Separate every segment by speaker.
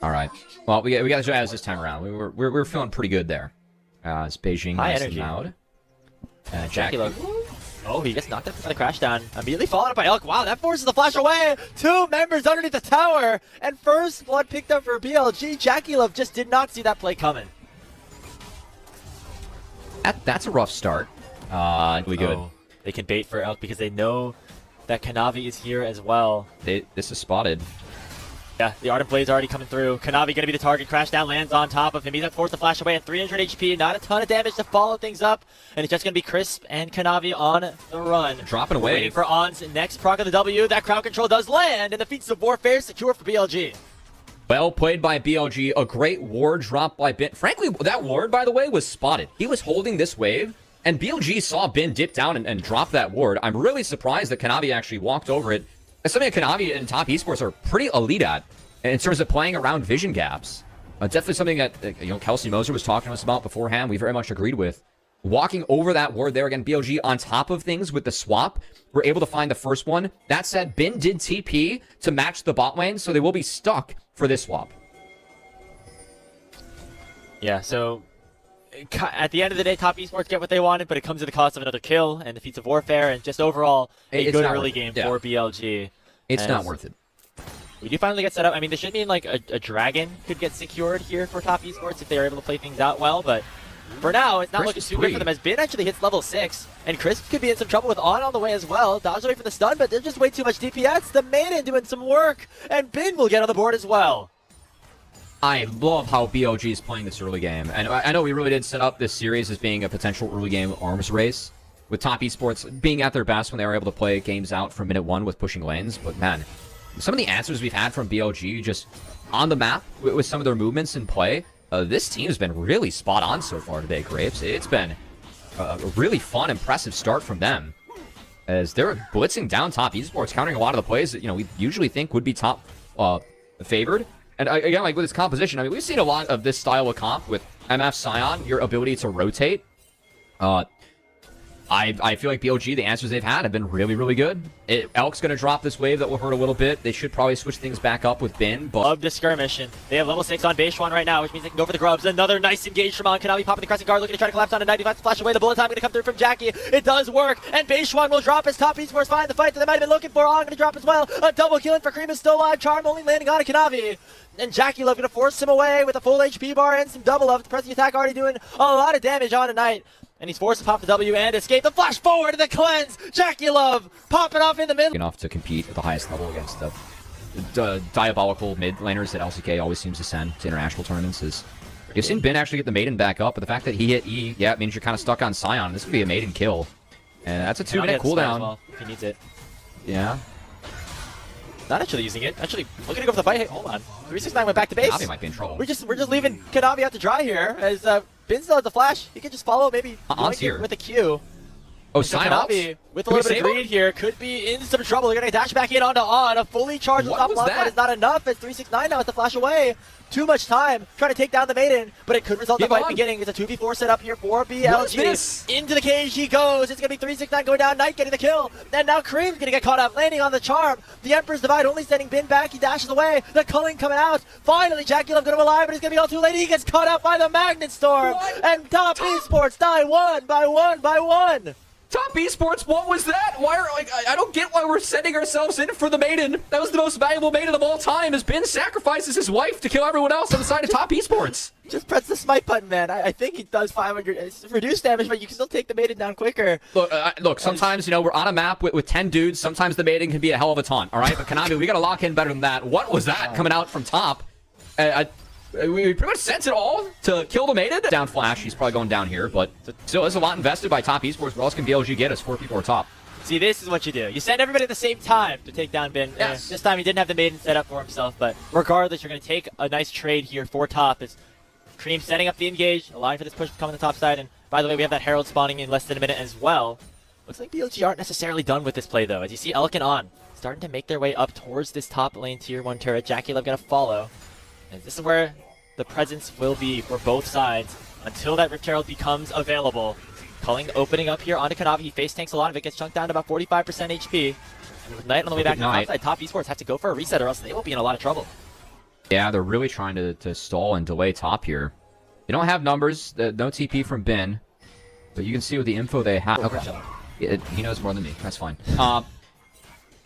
Speaker 1: All right. Well, we got the Jazz this time around. We're feeling pretty good there. It's Beijing
Speaker 2: High
Speaker 1: nice
Speaker 2: energy.
Speaker 1: and loud.
Speaker 2: Jackie Love. Oh, he gets knocked up by the crash down. Immediately followed up by Elk. Wow, that forces the flash away. 2 members underneath the tower. And first blood picked up for BLG. Jackie Love just did not see that play coming.
Speaker 1: That's a rough start. We good.
Speaker 2: Oh, they can bait for Elk because they know that Kanavi is here as well.
Speaker 1: This is spotted.
Speaker 2: Yeah, the Ardent Blade's already coming through. Kanavi gonna be the target. Crash down lands on top of him. He's gonna force the flash away at 300 HP. Not a ton of damage to follow things up. And it's just gonna be Crisp and Kanavi on the run.
Speaker 1: Dropping away.
Speaker 2: Waiting for On's next proc of the W. That crowd control does land, and the feats of warfare secure for BLG.
Speaker 1: Well played by BLG. A great ward drop by Bin. Frankly, that ward, by the way, was spotted. He was holding this wave, and BLG saw Bin dip down and drop that ward. I'm really surprised that Kanavi actually walked over it. It's something that Kanavi and top esports are pretty elite at in terms of playing around vision gaps. Definitely something that Kelsey Moser was talking to us about beforehand. We very much agreed with. Walking over that ward there again, BLG on top of things with the swap. We're able to find the first one. That said, Bin did TP to match the bot lane, so they will be stuck for this swap.
Speaker 2: Yeah, so at the end of the day, top esports get what they wanted, but it comes at the cost of another kill and the feats of warfare, and just overall a good early game for BLG.
Speaker 1: It's not worth it.
Speaker 2: We do finally get set up. I mean, this should mean like a dragon could get secured here for top esports if they're able to play things out well, but for now, it's not looking too good for them as Bin actually hits level 6, and Crisp could be in some trouble with On the way as well. Dodge away from the stun, but there's just way too much DPS. The Maiden doing some work, and Bin will get on the board as well.
Speaker 1: I love how BLG is playing this early game. And I know we really did set up this series as being a potential early game arms race, with top esports being at their best when they were able to play games out from minute 1 with pushing lanes. But man, some of the answers we've had from BLG just on the map with some of their movements in play, this team has been really spot on so far today, Graves. It's been a really fun, impressive start from them, as they're blitzing down top esports, countering a lot of the plays that we usually think would be top favored. And again, like with this composition, I mean, we've seen a lot of this style of comp with MF Scion, your ability to rotate. I feel like BLG, the answers they've had have been really, really good. Elk's going to drop this wave that will hurt a little bit. They should probably switch things back up with Bin. But
Speaker 2: love this skirmish. They have level 6 on Beishuan right now, which means they can go for the grubs. Another nice engage from On. Kanavi popping the crescent guard, looking to try to collapse on a 95 to flash away. The bullet time going to come through from Jackie. It does work, and Beishuan will drop his top esports find the fight that they might have been looking for. On going to drop as well. A double killing for Cream is still alive. Charm only landing on a Kanavi. And Jackie Love going to force him away with a full HP bar and some double love. The pressing attack already doing a lot of damage on tonight. And he's forced to pop the W and escape. The flash forward to the cleanse. Jackie Love popping off in the middle.
Speaker 1: Enough to compete at the highest level against the diabolical mid laners that LCK always seems to send to international tournaments. You've seen Bin actually get the Maiden back up, but the fact that he hit E, it means you're kind of stuck on Scion. This could be a Maiden kill. And that's a 2-minute cooldown.
Speaker 2: Well, if he needs it.
Speaker 1: Yeah.
Speaker 2: Not actually using it. Actually, looking to go for the fight. Hey, hold on. 369 went back to base.
Speaker 1: Kanavi might be in trouble.
Speaker 2: We're just leaving Kanavi out to dry here as Bin still has the flash. He can just follow maybe
Speaker 1: here
Speaker 2: with a Q.
Speaker 1: Oh,
Speaker 2: so Kanavi with a little bit of greed here could be in some trouble. They're gonna dash back in onto On. A fully charged top block, but it's not enough. It's 369 now with the flash away. Too much time trying to take down the Maiden, but it could result in the fight beginning. It's a 2v4 setup here for BLG. Into the cage he goes. It's gonna be 369 going down. Knight getting the kill, and now Cream's gonna get caught up, landing on the charm. The Emperor's Divide only sending Bin back. He dashes away. The culling coming out. Finally, Jackie Love gonna alive, but he's gonna be all too late. He gets caught up by the Magnet Storm, and top esports die one by one.
Speaker 1: Top esports, what was that? Why are I don't get why we're sending ourselves in for the Maiden. That was the most valuable Maiden of all time, as Ben sacrifices his wife to kill everyone else on the side of top esports.
Speaker 2: Just press the smite button, man. I think he does 500. It's reduced damage, but you can still take the Maiden down quicker.
Speaker 1: Look, sometimes, we're on a map with 10 dudes. Sometimes the Maiden can be a hell of a taunt, all right? But Kanavi, we got to lock in better than that. What was that coming out from top? We pretty much sent it all to kill the Maiden. Down flash, he's probably going down here, but still, there's a lot invested by top esports. What else can BLG get as 4 people are top?
Speaker 2: See, this is what you do. You send everybody at the same time to take down Bin.
Speaker 1: Yes.
Speaker 2: This time he didn't have the Maiden set up for himself, but regardless, you're going to take a nice trade here for top. As Cream setting up the engage, allowing for this push to come on the top side, and by the way, we have that Herald spawning in less than a minute as well. Looks like BLG aren't necessarily done with this play, though, as you see Elk and On starting to make their way up towards this top lane tier 1 turret. Jackie Love going to follow. And this is where the presence will be for both sides until that Rift Herald becomes available. Culling opening up here onto Kanavi. He face tanks a lot of it, gets chunked down to about 45% HP. And with Knight on the way back to the top side, Top Esports have to go for a reset or else they will be in a lot of trouble.
Speaker 1: Yeah, they're really trying to stall and delay top here. They don't have numbers, no TP from Ben, but you can see with the info they have. Okay. He knows more than me. That's fine.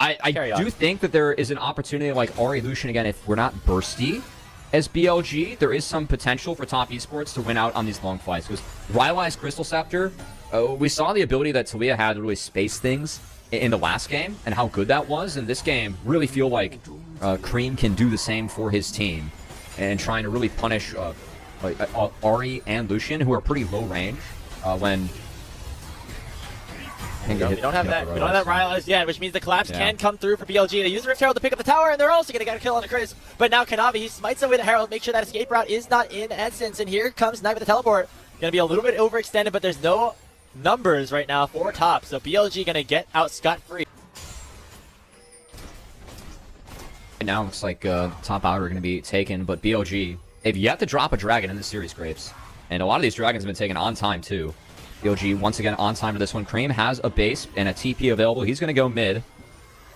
Speaker 1: I do think that there is an opportunity like Ari Lucian again if we're not bursty as BLG. There is some potential for Top Esports to win out on these long fights. Because Rylai's Crystal Scepter, we saw the ability that Talia had to really space things in the last game and how good that was. And this game really feel like Cream can do the same for his team and trying to really punish Ari and Lucian, who are pretty low range when...
Speaker 2: We don't have that Rylai's yet, which means the collapse can come through for BLG. They use the Rift Herald to pick up the tower, and they're also going to get a kill on the Chris. But now Kanavi, he smites away the Herald, make sure that escape route is not in essence. And here comes Knight with the teleport. Going to be a little bit overextended, but there's no numbers right now for top. So BLG going to get out scot-free.
Speaker 1: Now looks like top outer are going to be taken, but BLG, they've yet to drop a dragon in this series, Grapes. And a lot of these dragons have been taken on time, too. BLG once again on time to this one. Cream has a base and a TP available. He's going to go mid.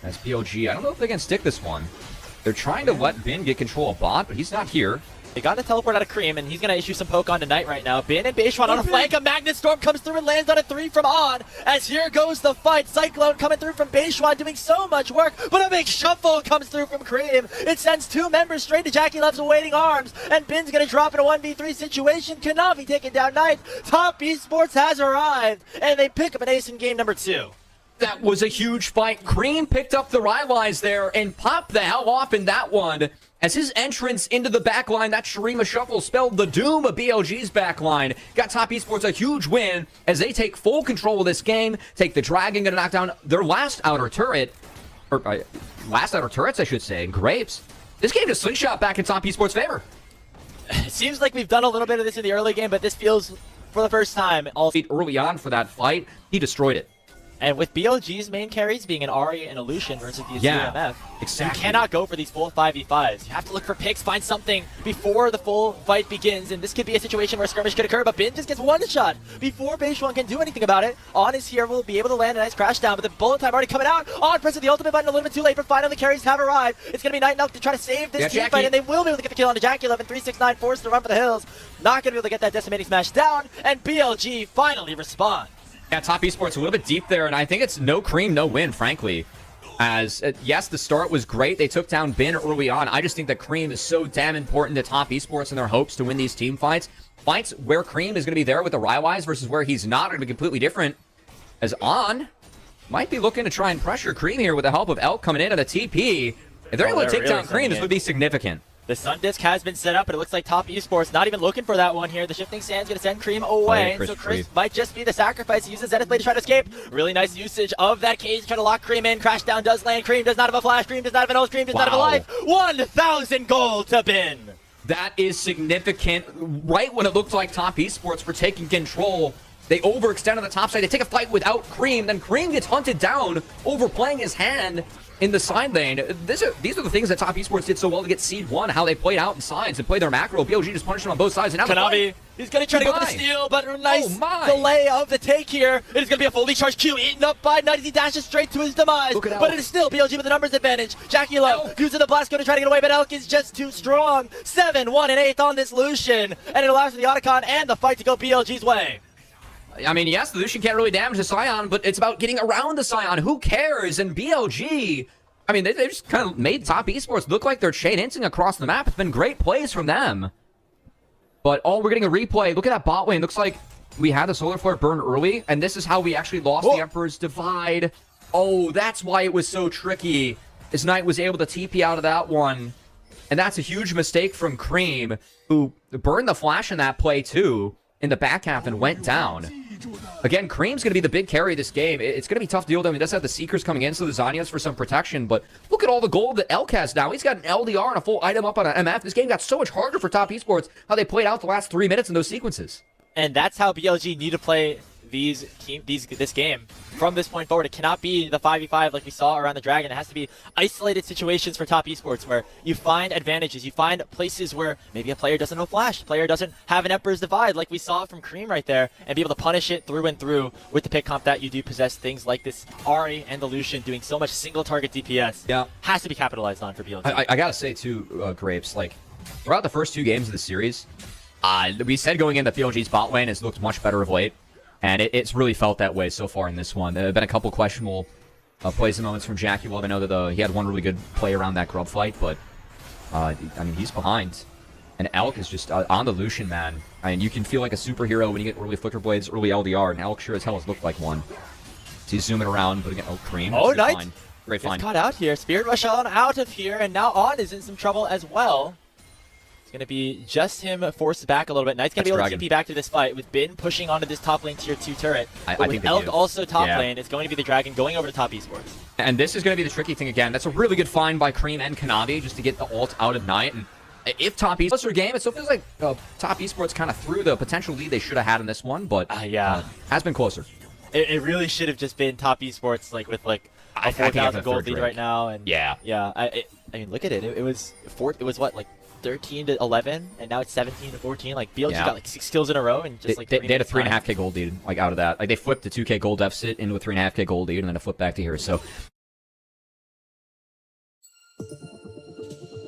Speaker 1: As BLG, I don't know if they can stick this one. They're trying to let Bin get control of bot, but he's not here.
Speaker 2: They got the teleport out of Cream, and he's going to issue some poke on to Knight right now. Bin and Beishwan on a flank. A Magnet Storm comes through and lands on a 3 from On. As here goes the fight. Cyclone coming through from Beishwan, doing so much work, but a big shuffle comes through from Cream. It sends 2 members straight to Jackie Left's awaiting arms, and Bin's going to drop in a 1v3 situation. Kanavi taking down Knight. Top Esports has arrived, and they pick up an ace in game number 2.
Speaker 1: That was a huge fight. Cream picked up the Rylai's there and popped the hell off in that one. As his entrance into the backline, that Shurima shuffle spelled the doom of BLG's backline. Got Top Esports a huge win as they take full control of this game, take the Dragon, gonna knock down their last outer turret, or last outer turrets, I should say, Grapes. This game just slingshot back in Top Esports' favor.
Speaker 2: It seems like we've done a little bit of this in the early game, but this feels, for the first time, all
Speaker 1: early on for that fight, he destroyed it.
Speaker 2: And with BLG's main carries being an Ari and a Lucian versus the UMF,
Speaker 1: exactly.
Speaker 2: You cannot go for these full 5v5s. You have to look for picks, find something before the full fight begins, and this could be a situation where a skirmish could occur, but Bin just gets one shot before Beishwan can do anything about it. On is here, will be able to land a nice crash down, but the bullet time already coming out. On pressing the ultimate button a little bit too late, but finally the carries have arrived. It's going to be Knight Nuck to try to save this team fight, and they will be able to get the kill on the Jackie 11. 369 forced to run for the hills. Not going to be able to get that decimating smash down, and BLG finally responds.
Speaker 1: Yeah, Top Esports a little bit deep there, and I think it's no Cream, no win, frankly. As, yes, the start was great. They took down Bin early on. I just think that Cream is so damn important to Top Esports and their hopes to win these team fights. Fights where Cream is going to be there with the Rylai's versus where he's not are going to be completely different. As On might be looking to try and pressure Cream here with the help of Elk coming in at a TP. If they're able to take down Cream, this would be significant.
Speaker 2: The Sun Disc has been set up, but it looks like Top Esports not even looking for that one here. The Shifting Sand's going to send Cream away, so Chris might just be the sacrifice. He uses Zenith Blade to try to escape. Really nice usage of that cage to try to lock Cream in. Crash down does land. Cream does not have a flash. Cream does not have an ult. Cream does not have a life. 1,000 gold to Bin.
Speaker 1: That is significant. Right when it looked like Top Esports were taking control, they overextend on the top side. They take a fight without Cream. Then Cream gets hunted down, overplaying his hand in the side lane. These are the things that Top Esports did so well to get Seed 1, how they played out in sides and played their macro. BLG just punished them on both sides. And now
Speaker 2: Kanavi, he's going to try to go for the steal, but a nice delay of the take here. It is going to be a fully charged Q eaten up by Knight. He dashes straight to his demise, but it is still BLG with the numbers advantage. Jackie Low using the blast, going to try to get away, but Elk is just too strong. 7, 1, and 8 on this Lucian, and it allows for the Otacon and the fight to go BLG's way.
Speaker 1: I mean, yes, the Lucian can't really damage the Scion, but it's about getting around the Scion. Who cares? And BLG, I mean, they just kind of made Top Esports look like they're chain hinting across the map. It's been great plays from them. But, we're getting a replay. Look at that bot lane. Looks like we had the Solar Flare burn early, and this is how we actually lost the Emperor's Divide. Oh, that's why it was so tricky. As Knight was able to TP out of that one. And that's a huge mistake from Cream, who burned the flash in that play, too, in the back half and went down. Again, Cream's going to be the big carry of this game. It's going to be tough to deal with him. He does have the Seekers coming in, so the Zanyas for some protection. But look at all the gold that Elk has now. He's got an LDR and a full item up on an MF. This game got so much harder for Top Esports, how they played out the last 3 minutes in those sequences.
Speaker 2: And that's how BLG need to play this game from this point forward. It cannot be the 5v5 like we saw around the Dragon. It has to be isolated situations for top esports where you find advantages, you find places where maybe a player doesn't know Flash, a player doesn't have an Emperor's Divide like we saw from Cream right there, and be able to punish it through and through with the pick comp that you do possess. Things like this Ahri and the Lucian doing so much single target DPS has to be capitalized on for BLG.
Speaker 1: I gotta say too, Grapes, like throughout the first 2 games of the series, we said going in that BLG's bot lane has looked much better of late, and it's really felt that way so far in this one. There have been a couple questionable plays and moments from Jackie Love. I know that he had one really good play around that grub fight, but I mean, he's behind. And Elk is just on the Lucian, man. I mean, you can feel like a superhero when you get early Flicker Blades, early LDR, and Elk sure as hell has looked like one. So he's zooming around, but again, Cream.
Speaker 2: Oh, nice.
Speaker 1: Fine. Great find.
Speaker 2: Gets caught out here. Spirit Rush on out of here, and now On is in some trouble as well. Going to be just him forced back a little bit. Knight's going to be able to TP back to this fight with Bin pushing onto this top lane tier 2 turret.
Speaker 1: I
Speaker 2: with
Speaker 1: think
Speaker 2: Elk also top lane, it's going to be the Dragon going over to top esports.
Speaker 1: And this is going to be the tricky thing again. That's a really good find by Cream and Kanavi just to get the ult out of Knight. And if top esports are game, it still feels like top esports kind of threw the potential lead they should have had in this one, but has been closer.
Speaker 2: It really should have just been top esports like with like a 4,000 gold lead right now. And I mean, look at it. It was what, like 13 to 11, and now it's 17 to 14. Like BLG got like 6 kills in a row, and just
Speaker 1: they had a 3.5k gold lead. Like out of that, like they flipped the 2k gold deficit into a 3.5k gold lead, and then a flip back to here. So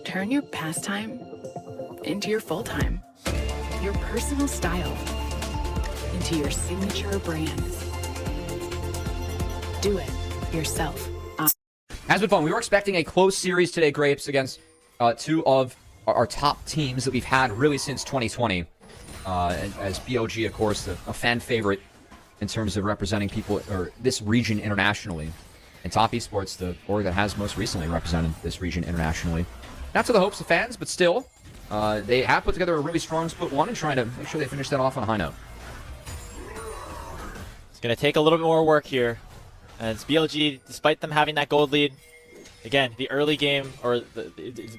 Speaker 3: turn your pastime into your full time, your personal style into your signature brand. Do it yourself.
Speaker 1: Has been fun. We were expecting a close series today, Grapes, against 2 of our top teams that we've had really since 2020. As BLG, of course, a fan favorite in terms of representing people or this region internationally. And Top Esports, the org that has most recently represented this region internationally. Not to the hopes of fans, but still, they have put together a really strong split 1 and trying to make sure they finish that off on a high note.
Speaker 2: It's going to take a little bit more work here. And it's BLG, despite them having that gold lead, again, the early game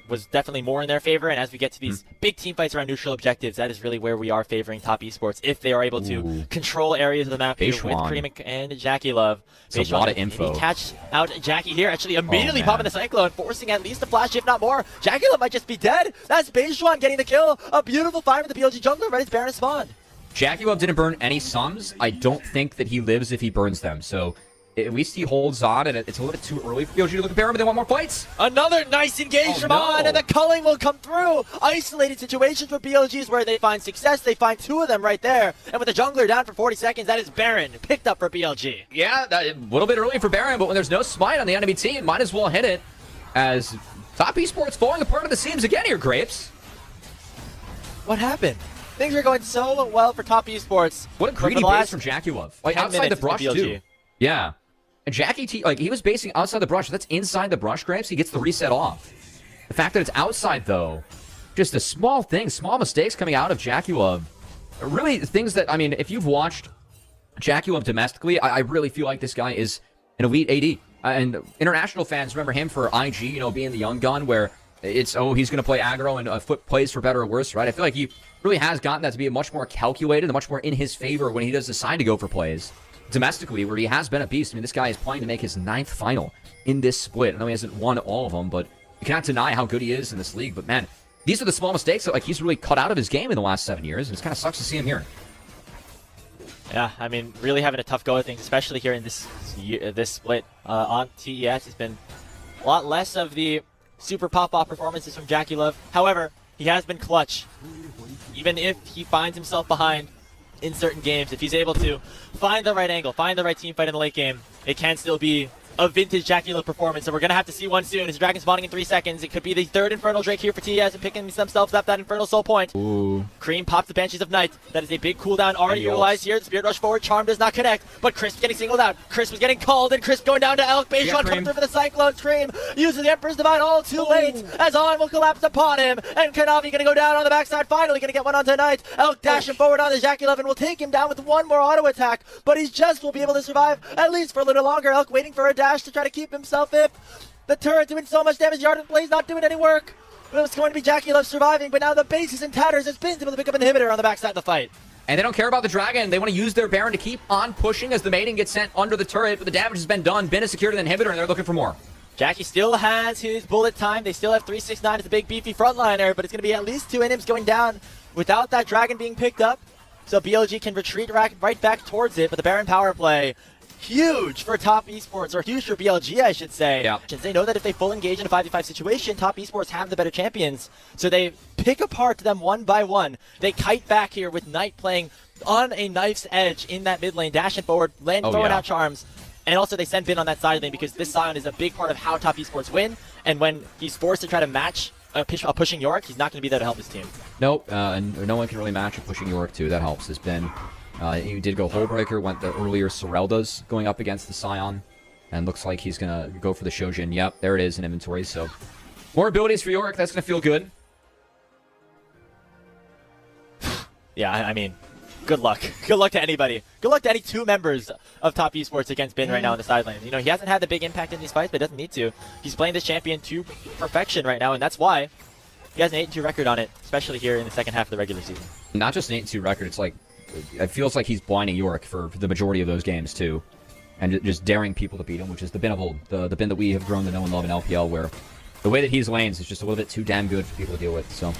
Speaker 2: was definitely more in their favor, and as we get to these big team fights around neutral objectives, that is really where we are favoring top esports if they are able to control areas of the map here with Cream and Jackie Love.
Speaker 1: It's a lot of info.
Speaker 2: He catch out Jackie here, actually immediately popping the Cyclone, forcing at least a flash, if not more. Jackie Love might just be dead. That's Beijuan getting the kill. A beautiful fight with the BLG jungler, right as Baron spawned.
Speaker 1: Jackie Love didn't burn any sums. I don't think that he lives if he burns them, so at least he holds on, and it's a little bit too early for BLG to look at Baron, but they want more fights.
Speaker 2: Another nice engage from On, and the culling will come through. Isolated situations for BLGs where they find success. They find 2 of them right there. And with the jungler down for 40 seconds, that is Baron picked up for BLG.
Speaker 1: Yeah, a little bit early for Baron, but when there's no smite on the enemy team, might as well hit it. As Top Esports falling apart of the seams again here, Grapes.
Speaker 2: What happened? Things are going so well for Top Esports.
Speaker 1: What a greedy base from Jackie Love. Like outside the brush, too. Yeah. And Jackie he was basing outside the brush. That's inside the brush, Grapes. He gets the reset off. The fact that it's outside, though, just a small thing, small mistakes coming out of Jackie Love. Really, things that, I mean, if you've watched Jackie Love domestically, I really feel like this guy is an elite AD. And international fans remember him for IG, you know, being the young gun, where it's, oh, he's going to play aggro and flip plays for better or worse, right? I feel like he really has gotten that to be much more calculated and much more in his favor when he does decide to go for plays. Domestically, where he has been a beast. I mean, this guy is playing to make his 9th final in this split. I know he hasn't won all of them, but you cannot deny how good he is in this league. But man, these are the small mistakes that he's really cut out of his game in the last 7 years, and it kind of sucks to see him here.
Speaker 2: Yeah, I mean, really having a tough go at things, especially here in this split on TES. It's been a lot less of the super pop-off performances from Jackie Love. However, he has been clutch. Even if he finds himself behind in certain games, if he's able to find the right angle, find the right team fight in the late game, it can still be a vintage Jackie Love performance, and we're going to have to see one soon. His Dragon spawning in 3 seconds. It could be the 3rd Infernal Drake here for TES and picking themselves up that Infernal Soul Point.
Speaker 1: Ooh.
Speaker 2: Cream pops the Banshees of Night. That is a big cooldown already utilized here. The Spirit Rush forward. Charm does not connect, but Crisp getting singled out. Crisp was getting called, and Crisp going down to Elk. Beijuan coming through for the Cyclone. Cream uses the Emperor's Divine all too late, as On will collapse upon him, and Kanavi going to go down on the backside. Finally going to get one on tonight. Elk dashing forward on the Jackie Love and will take him down with one more auto attack, but he just will be able to survive at least for a little longer. Elk waiting for a dash to try to keep himself up. The turret doing so much damage. Yard and Blaze not doing any work. It was going to be Jackie Love surviving, but now the base is in tatters as Bin's able to pick up an inhibitor on the backside of the fight.
Speaker 1: And they don't care about the Dragon. They want to use their Baron to keep on pushing as the Maiden gets sent under the turret, but the damage has been done. Bin has secured an inhibitor, and they're looking for more.
Speaker 2: Jackie still has his bullet time. They still have 369 as a big beefy frontliner, but it's going to be at least 2 inims going down without that Dragon being picked up. So BLG can retreat right back towards it, but the Baron power play, huge for Top Esports, or huge for BLG, I should say.
Speaker 1: Yeah.
Speaker 2: They know that if they full engage in a 5v5 situation, Top Esports have the better champions. So they pick apart them one by one. They kite back here with Knight playing on a knife's edge in that mid lane, dashing forward, throwing out charms. And also they send Bin on that side lane because this Sion is a big part of how Top Esports win. And when he's forced to try to match a pushing Yorick, he's not going to be there to help his team.
Speaker 1: Nope, and no one can really match a pushing Yorick too. That helps. Has been he did go Hullbreaker, went the earlier Sorelda's going up against the Sion, and looks like he's going to go for the Shojin. Yep, there it is in inventory. So more abilities for Yorick. That's going to feel good.
Speaker 2: Yeah, I mean, good luck. Good luck to anybody. Good luck to any 2 members of Top Esports against Bin right now on the sideline. You know, he hasn't had the big impact in these fights, but doesn't need to. He's playing this champion to perfection right now, and that's why he has an 8-2 record on it, especially here in the second half of the regular season.
Speaker 1: Not just an 8-2 record. It's like, it feels like he's blinding Yorick for the majority of those games too, and just daring people to beat him, which is the Bin of old, the Bin that we have grown to know and love in LPL, where the way that he's lanes is just a little bit too damn good for people to deal with. So.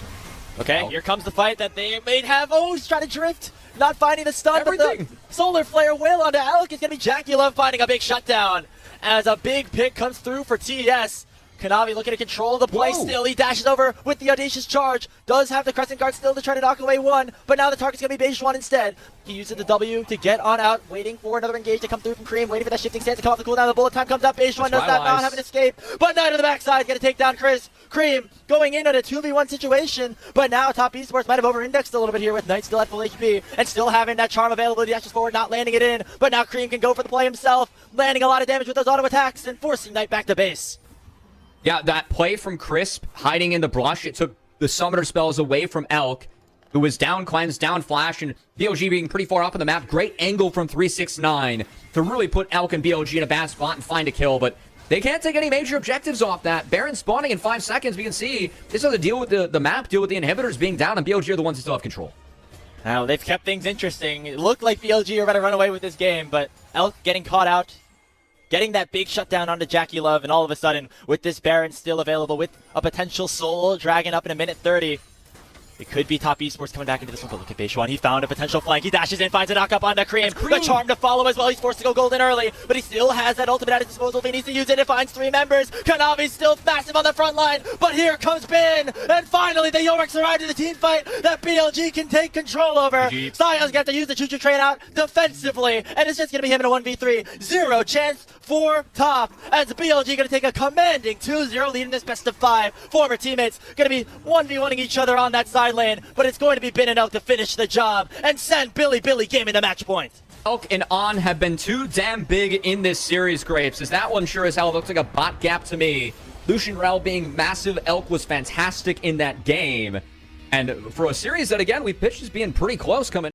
Speaker 2: Okay, here comes the fight that they may have. Oh, he's trying to drift. Not finding the stun,
Speaker 1: Everything.
Speaker 2: but the Solar Flare will onto Alec. It's going to be Jackie Love finding a big shutdown as a big pick comes through for TES. Kanavi looking to control the play still. He dashes over with the audacious charge. Does have the Crescent Guard still to try to knock away one, but now the target's going to be Beige1 instead. He uses the W to get on out, waiting for another engage to come through from Cream, waiting for that shifting stance to come off the cooldown. The bullet time comes up. Beige1 does not have an escape, but Knight on the backside going to take down Chris. Cream going in on a 2v1 situation, but now Top Esports might have over-indexed a little bit here with Knight still at full HP and still having that charm availability. Dashes forward, not landing it in, but now Cream can go for the play himself, landing a lot of damage with those auto attacks and forcing Knight back to base.
Speaker 1: Yeah, that play from Crisp, hiding in the brush, it took the summoner spells away from Elk, who was down cleanse, down flash, and BLG being pretty far up on the map. Great angle from 369 to really put Elk and BLG in a bad spot and find a kill, but they can't take any major objectives off that. Baron spawning in 5 seconds. We can see this is the deal with the map, deal with the inhibitors being down, and BLG are the ones that still have control.
Speaker 2: Now, they've kept things interesting. It looked like BLG are going to run away with this game, but Elk getting caught out, getting that big shutdown onto Jackie Love, and all of a sudden, with this Baron still available, with a potential Soul Dragon up in a minute 30, it could be Top Esports coming back into this one, but look at Beige1. He found a potential flank. He dashes in, finds a knock-up onto Cream. The charm to follow as well. He's forced to go golden early, but he still has that ultimate at his disposal if he needs to use it. It finds 3 members. Kanavi's still massive on the front line, but here comes Bin, and finally the Yoricks arrive to the team fight that BLG can take control over. Sion's going to have to use the choo-choo train out defensively, and it's just going to be him in a 1v3. 0 chance for Top, as BLG going to take a commanding 2-0 lead in this best of 5. Former teammates going to be 1v1ing each other on that side lane, but it's going to be Bin and Elk to finish the job and send Billy Gaming the match point.
Speaker 1: Elk and On have been too damn big in this series, Grapes, as that one sure as hell looks like a bot gap to me. Lucian Rel being massive, Elk was fantastic in that game. And for a series that, again, we pitched as being pretty close coming